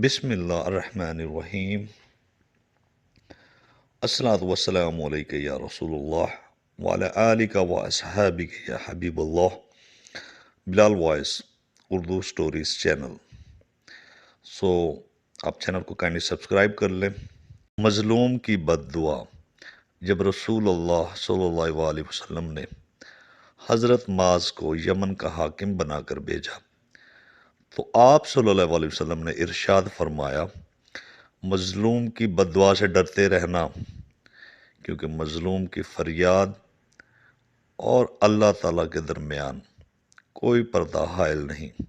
بسم اللہ الرحمن الرحیم۔ الصلاۃ والسلام علیک یا رسول اللہ وعلی آلک و اصحابک یا حبیب اللہ۔ بلال وائس اردو سٹوریز چینل۔ آپ چینل کو کائنڈلی سبسکرائب کر لیں۔ مظلوم کی بد دعا۔ جب رسول اللہ صلی اللہ علیہ وسلم نے حضرت معاذ کو یمن کا حاکم بنا کر بھیجا تو آپ صلی اللہ علیہ وسلم نے ارشاد فرمایا، مظلوم کی بد دعا سے ڈرتے رہنا، کیونکہ مظلوم کی فریاد اور اللہ تعالیٰ کے درمیان کوئی پردہ حائل نہیں۔